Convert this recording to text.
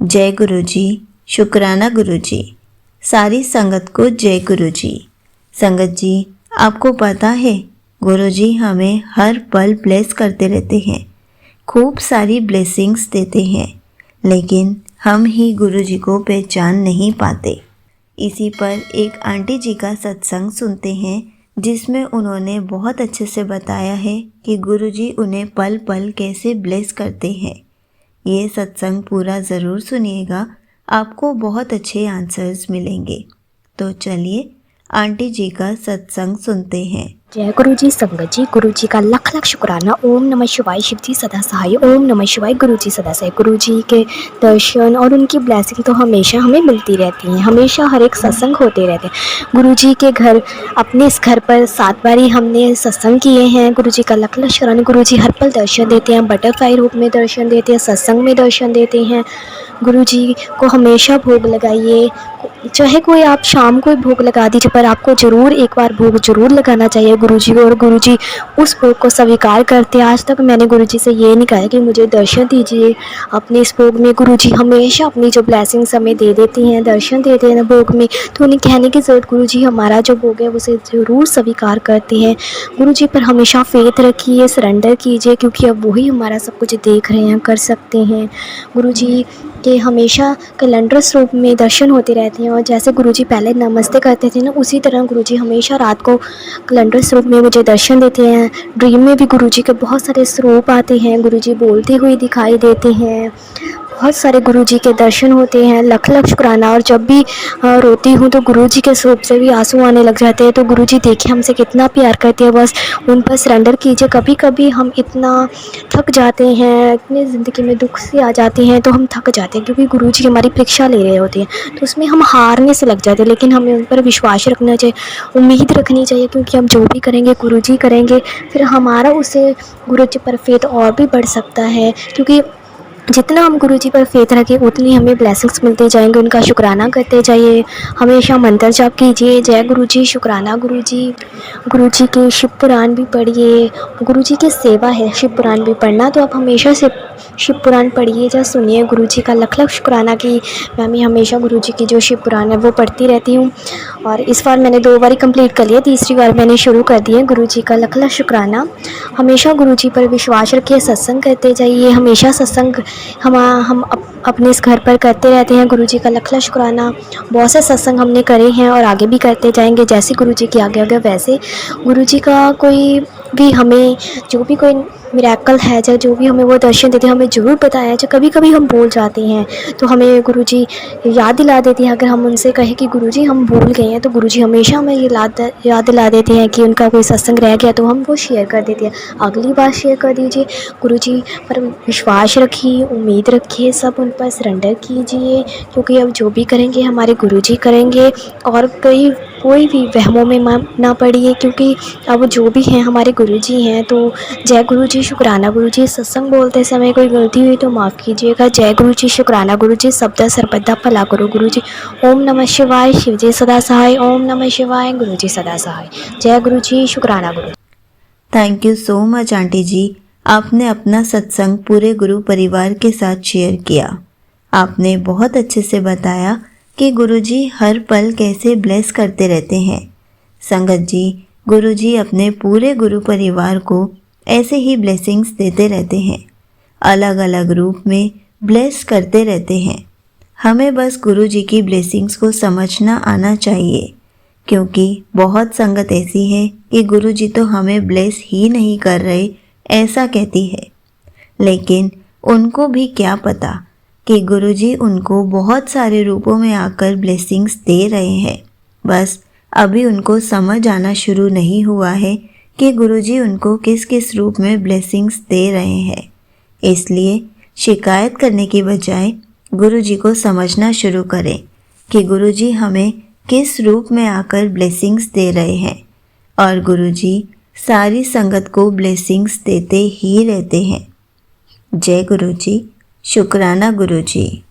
जय गुरु जी, शुक्राना गुरु जी। सारी संगत को जय गुरु जी। संगत जी, आपको पता है गुरु जी हमें हर पल ब्लेस करते रहते हैं, खूब सारी ब्लेसिंग्स देते हैं, लेकिन हम ही गुरु जी को पहचान नहीं पाते। इसी पर एक आंटी जी का सत्संग सुनते हैं जिसमें उन्होंने बहुत अच्छे से बताया है कि गुरु जी उन्हें पल पल कैसे ब्लेस करते हैं। ये सत्संग पूरा ज़रूर सुनिएगा, आपको बहुत अच्छे आंसर्स मिलेंगे। तो चलिए आंटी जी का सत्संग सुनते हैं। जय गुरु जी। संगत जी, गुरु जी का लख लख शुक्राना। ओम नमः शिवाय। शिव जी सदा सहाय। ओम नमः शिवाय। गुरु जी सदा सहाय। गुरु जी के दर्शन और उनकी ब्लेसिंग तो हमेशा हमें मिलती रहती हैं, हमेशा हर एक सत्संग होते रहते हैं। गुरु जी के घर, अपने इस घर पर 7 बारी हमने सत्संग किए हैं। गुरु जी का लख लख शुक्राना। गुरु जी हर पल दर्शन देते हैं, बटरफ्लाई रूप में दर्शन देते हैं, सत्संग में दर्शन देते हैं। गुरु जी को हमेशा भोग लगाइए, चाहे कोई आप शाम को भोग लगा दीजिए, पर आपको ज़रूर एक बार भोग ज़रूर लगाना चाहिए गुरु जी को, और गुरु जी उस भोग को स्वीकार करते हैं। आज तक मैंने गुरु जी से ये नहीं कहा कि मुझे दर्शन दीजिए अपने इस भोग में। गुरु जी हमेशा अपनी जो ब्लेसिंग्स हमें दे देती हैं, दर्शन देते हैं भोग में, तो उन्हें कहने की ज़रूरत, गुरु जी हमारा जो भोग है उसे ज़रूर स्वीकार करते हैं। गुरु जी पर हमेशा फेथ रखिए, सरेंडर कीजिए, क्योंकि अब वही हमारा सब कुछ देख रहे हैं, कर सकते हैं। गुरु जी के हमेशा कैलेंडर रूप में दर्शन होते रहते हैं, और जैसे गुरुजी पहले नमस्ते करते थे ना, उसी तरह गुरुजी हमेशा रात को कैलेंडर स्वरूप में मुझे दर्शन देते हैं। ड्रीम में भी गुरुजी के बहुत सारे स्वरूप आते हैं, गुरुजी बोलते हुए दिखाई देते हैं, बहुत सारे गुरुजी के दर्शन होते हैं। लख लख शुक्राना। और जब भी रोती हूँ तो गुरुजी के स्वरूप से भी आंसू आने लग जाते हैं। तो गुरुजी देखिए हमसे कितना प्यार करते हैं, बस उन पर सरेंडर कीजिए। कभी कभी हम इतना थक जाते हैं, इतनी ज़िंदगी में दुख से आ जाते हैं, तो हम थक जाते हैं, क्योंकि गुरुजी हमारी परीक्षा ले रहे होते हैं, तो उसमें हम हारने से लग जाते हैं। लेकिन हमें उन पर विश्वास रखना चाहिए, उम्मीद रखनी चाहिए, क्योंकि हम जो भी करेंगे गुरुजी करेंगे, फिर हमारा उससे गुरुजी पर फेथ और भी बढ़ सकता है, क्योंकि जितना हम गुरुजी पर फेथ रखें उतनी हमें ब्लेसिंग्स मिलते जाएंगे। उनका शुक्राना करते जाइए, हमेशा मंत्र जाप कीजिए, जय गुरुजी, शुक्राना गुरुजी। गुरुजी के शिव पुराण भी पढ़िए, गुरुजी की सेवा है शिव पुराण भी पढ़ना, तो आप हमेशा से शिव पुराण पढ़िए या सुनिए। गुरुजी का लख लख शुक्राना कि मैं भी हमेशा गुरुजी की जो शिव पुराण है वो पढ़ती रहती हूँ, और इस बार मैंने 2 बार कंप्लीट कर लिया, तीसरी बार मैंने शुरू कर दिया। गुरुजी का लख लख शुक्राना। हमेशा गुरुजी पर विश्वास रखिए, सत्संग करते जाइए, हमेशा सत्संग हम अपने इस घर पर करते रहते हैं। गुरुजी का लख लख शुक्राना। बहुत से सत्संग हमने करे हैं और आगे भी करते जाएंगे, जैसे गुरुजी की आगे आगे वैसे। गुरुजी का कोई भी हमें जो भी कोई मिरेकल है, चाहे जो भी हमें वो दर्शन देते हैं, हमें ज़रूर बताया। जो कभी कभी हम भूल जाते हैं तो हमें गुरुजी याद दिला देते हैं। अगर हम उनसे कहें कि गुरुजी हम भूल गए हैं, तो गुरुजी हमेशा हमें ये याद दिला देते हैं कि उनका कोई सत्संग रह गया, तो हम वो शेयर कर देते हैं, अगली बार शेयर कर दीजिए। गुरुजी पर विश्वास रखिए, उम्मीद रखिए, सब उन पर सरेंडर कीजिए, क्योंकि अब जो भी करेंगे हमारे गुरुजी करेंगे, और कोई भी वहमों में ना पड़िए, क्योंकि अब जो भी हैं हमारे गुरुजी हैं। तो जय गुरुजी, शुक्राना गुरुजी। सत्संग बोलते समय कोई गलती हुई तो माफ़ कीजिएगा। जय गुरुजी, शुक्राना गुरुजी। सबदा सर्वदा भला करो गुरुजी। ओम नमः शिवाय। शिवजी सदा सहाय। ओम नमः शिवाय। गुरुजी सदा सहाय। जय गुरुजी, शुक्राना Guruji. Thank you so much aunty ji, आपने अपना सत्संग पूरे गुरु परिवार के साथ शेयर किया। आपने बहुत अच्छे से बताया कि गुरुजी हर पल कैसे ब्लेस करते रहते हैं। संगत जी, गुरुजी अपने पूरे गुरु परिवार को ऐसे ही ब्लेसिंग्स देते रहते हैं, अलग अलग रूप में ब्लेस करते रहते हैं। हमें बस गुरुजी की ब्लेसिंग्स को समझना आना चाहिए, क्योंकि बहुत संगत ऐसी है कि गुरुजी तो हमें ब्लेस ही नहीं कर रहे ऐसा कहती है, लेकिन उनको भी क्या पता कि गुरुजी उनको बहुत सारे रूपों में आकर ब्लेसिंग्स दे रहे हैं। बस अभी उनको समझ आना शुरू नहीं हुआ है कि गुरुजी उनको किस किस रूप में ब्लेसिंग्स दे रहे हैं। इसलिए शिकायत करने की बजाय गुरुजी को समझना शुरू करें कि गुरुजी हमें किस रूप में आकर ब्लेसिंग्स दे रहे हैं, और गुरुजी सारी संगत को ब्लेसिंग्स देते ही रहते हैं। जय गुरुजी, शुक्राना गुरुजी।